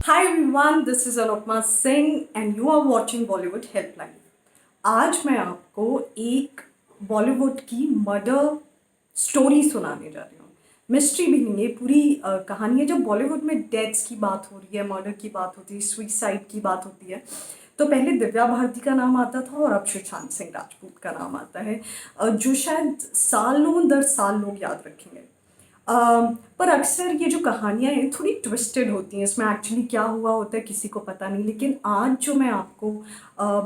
Hi everyone, this is Anupma Singh and you are watching Bollywood Helpline. आज मैं आपको एक बॉलीवुड की मर्डर स्टोरी सुनाने जा रही हूँ। मिस्ट्री भी नहीं है, पूरी कहानी है। जब बॉलीवुड में डेथ्स की बात हो रही है, मर्डर की बात होती है, सुइसाइड की बात होती है, तो पहले दिव्या भारती का नाम आता था और अब सुशांत सिंह राजपूत का नाम आता है, जो शायद सालों दर साल लोग याद रखेंगे। पर अक्सर ये जो कहानियाँ हैं थोड़ी ट्विस्टेड होती हैं, इसमें एक्चुअली क्या हुआ होता है किसी को पता नहीं। लेकिन आज जो मैं आपको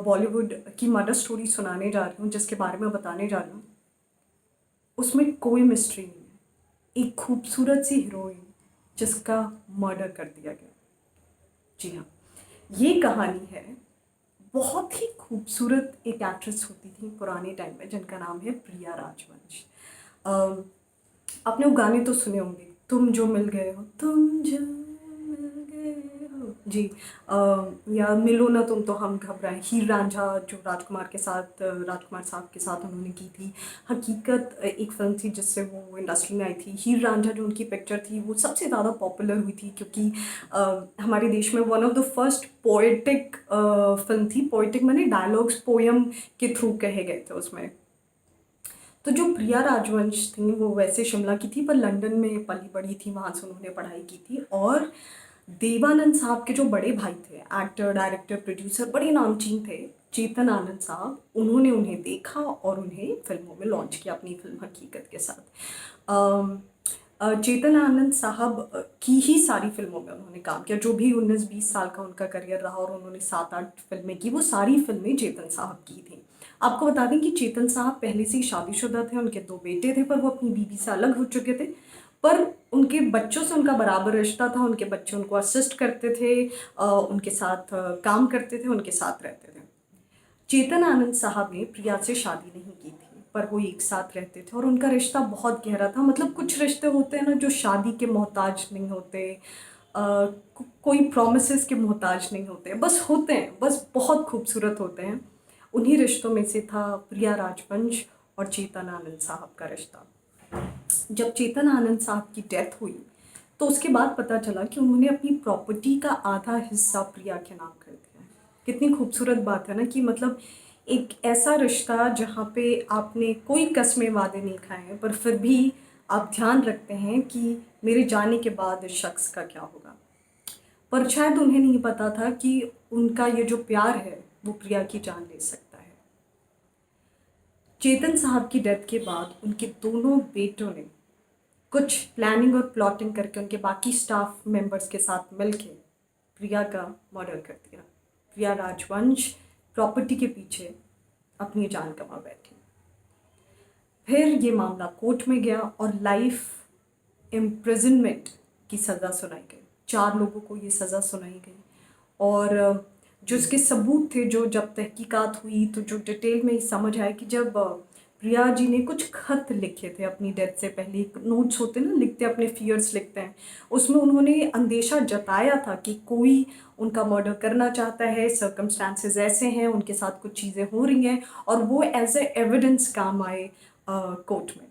बॉलीवुड की मर्डर स्टोरी सुनाने जा रही हूँ, जिसके बारे में बताने जा रही हूँ, उसमें कोई मिस्ट्री नहीं है। एक खूबसूरत सी हीरोइन जिसका मर्डर कर दिया गया। जी हाँ, ये कहानी है। बहुत ही खूबसूरत एक एक्ट्रेस होती थी पुराने टाइम में, जिनका नाम है प्रिया राजवंश। अ, आपने वो गाने तो सुने होंगे, तुम जो मिल गए हो, तुम जो मिल गए हो जी। या मिलो ना तुम तो हम घबराए, हीर रांझा जो राजकुमार के साथ, राजकुमार साहब के साथ उन्होंने की थी। हकीकत एक फिल्म थी जिससे वो इंडस्ट्री में आई थी। हीर रांझा जो उनकी पिक्चर थी वो सबसे ज़्यादा पॉपुलर हुई थी क्योंकि हमारे देश में one of the first poetic film थी। पोएटिक माने डायलॉग्स पोयम के थ्रू कहे गए थे उसमें। तो जो प्रिया राजवंश थी वो वैसे शिमला की थी, पर लंदन में पली बड़ी थी, वहाँ से उन्होंने पढ़ाई की थी। और देवानंद साहब के जो बड़े भाई थे, एक्टर डायरेक्टर प्रोड्यूसर बड़े नामचीन थे, चेतन आनंद साहब, उन्होंने उन्हें देखा और उन्हें फिल्मों में लॉन्च किया अपनी फिल्म हकीकत के साथ। चेतन आनंद साहब की ही सारी फिल्मों में उन्होंने काम किया। जो भी 19-20 साल का उनका करियर रहा और उन्होंने 7-8 फिल्में की, वो सारी फिल्में चेतन साहब की थी। आपको बता दें कि चेतन साहब पहले से ही शादीशुदा थे, उनके 2 बेटे थे, पर वो अपनी बीवी से अलग हो चुके थे। पर उनके बच्चों से उनका बराबर रिश्ता था। उनके बच्चे उनको असिस्ट करते थे, उनके साथ काम करते थे, उनके साथ रहते थे। चेतन आनंद साहब ने प्रिया से शादी नहीं की थी, पर वो एक साथ रहते थे और उनका रिश्ता बहुत गहरा था। मतलब कुछ रिश्ते होते हैं ना जो शादी के मोहताज नहीं होते, कोई प्रोमिसेस के मोहताज नहीं होते, बस होते हैं, बस बहुत खूबसूरत होते हैं। उन्हीं रिश्तों में से था प्रिया राजवंश और चेतन आनंद साहब का रिश्ता। जब चेतन आनंद साहब की डेथ हुई तो उसके बाद पता चला कि उन्होंने अपनी प्रॉपर्टी का आधा हिस्सा प्रिया के नाम कर दिया है। कितनी खूबसूरत बात है ना, कि मतलब एक ऐसा रिश्ता जहाँ पे आपने कोई कस्में वादे नहीं खाए हैं, पर फिर भी आप ध्यान रखते हैं कि मेरे जाने के बाद इस शख्स का क्या होगा। पर शायद उन्हें नहीं पता था कि उनका ये जो प्यार है वो प्रिया की जान ले सकता है। चेतन साहब की डेथ के बाद उनके दोनों बेटों ने कुछ प्लानिंग और प्लॉटिंग करके उनके बाकी स्टाफ मेंबर्स के साथ मिलके प्रिया का मर्डर कर दिया। प्रिया राजवंश प्रॉपर्टी के पीछे अपनी जान गंवा बैठी। फिर ये मामला कोर्ट में गया और लाइफ इम्प्रिजनमेंट की सज़ा सुनाई गई। 4 लोगों को ये सज़ा सुनाई गई। और जो इसके सबूत थे, जो जब तहकीकात हुई तो जो डिटेल में समझ आया कि जब प्रिया जी ने कुछ खत लिखे थे अपनी डेथ से पहले, एक नोट्स होते हैं ना, लिखते हैं, अपने फियर्स लिखते हैं, उसमें उन्होंने अंदेशा जताया था कि कोई उनका मर्डर करना चाहता है, सर्कमस्टांसेस ऐसे हैं, उनके साथ कुछ चीज़ें हो रही हैं, और वो एज ए एविडेंस काम आए कोर्ट में।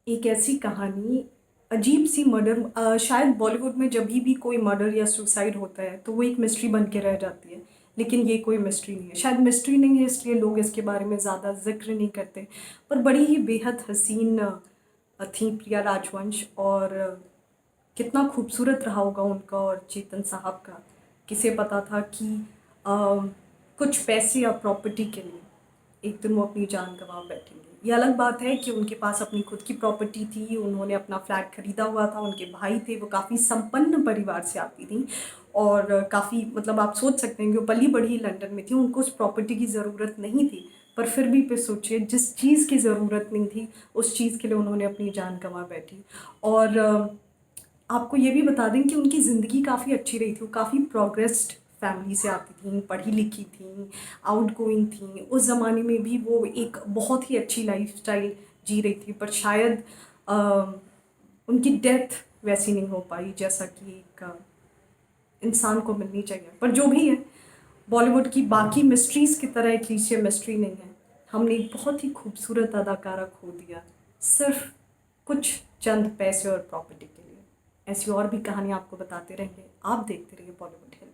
एक ऐसी कहानी, अजीब सी मर्डर, शायद बॉलीवुड में जब भी कोई मर्डर या सुसाइड होता है तो वो एक मिस्ट्री बन के रह जाती है, लेकिन ये कोई मिस्ट्री नहीं है। शायद मिस्ट्री नहीं है इसलिए लोग इसके बारे में ज़्यादा जिक्र नहीं करते। पर बड़ी ही बेहद हसीन थी प्रिया राजवंश। और कितना खूबसूरत रहा होगा उनका और चेतन साहब का। किसे पता था कि कुछ पैसे या प्रॉपर्टी के लिए एक दिन वो अपनी जान गंवा बैठेंगे। ये अलग बात है कि उनके पास अपनी खुद की प्रॉपर्टी थी, उन्होंने अपना फ्लैट खरीदा हुआ था, उनके भाई थे, वो काफ़ी संपन्न परिवार से आती थी और काफ़ी, मतलब आप सोच सकते हैं कि वो पली बढ़ी लंदन में थी, उनको उस प्रॉपर्टी की ज़रूरत नहीं थी। पर फिर भी पे सोचिए, जिस चीज़ की ज़रूरत नहीं थी उस चीज़ के लिए उन्होंने अपनी जान गंवा बैठी। और आपको ये भी बता दें कि उनकी ज़िंदगी काफ़ी अच्छी रही थी। वो काफ़ी प्रोग्रेस्ड फैमिली से आती थी, पढ़ी लिखी थी, आउटगोइंग थी। उस ज़माने में भी वो एक बहुत ही अच्छी लाइफस्टाइल जी रही थी। पर शायद अ, उनकी डेथ वैसी नहीं हो पाई जैसा कि एक इंसान को मिलनी चाहिए। पर जो भी है, बॉलीवुड की बाकी मिस्ट्रीज़ की तरह एक क्लीशे मिस्ट्री नहीं है। हमने एक बहुत ही खूबसूरत अदाकारा खो दिया सिर्फ कुछ चंद पैसे और प्रॉपर्टी के लिए। ऐसी और भी कहानी आपको बताते रहेंगे। आप देखते रहिए बॉलीवुड हेल्पलाइन।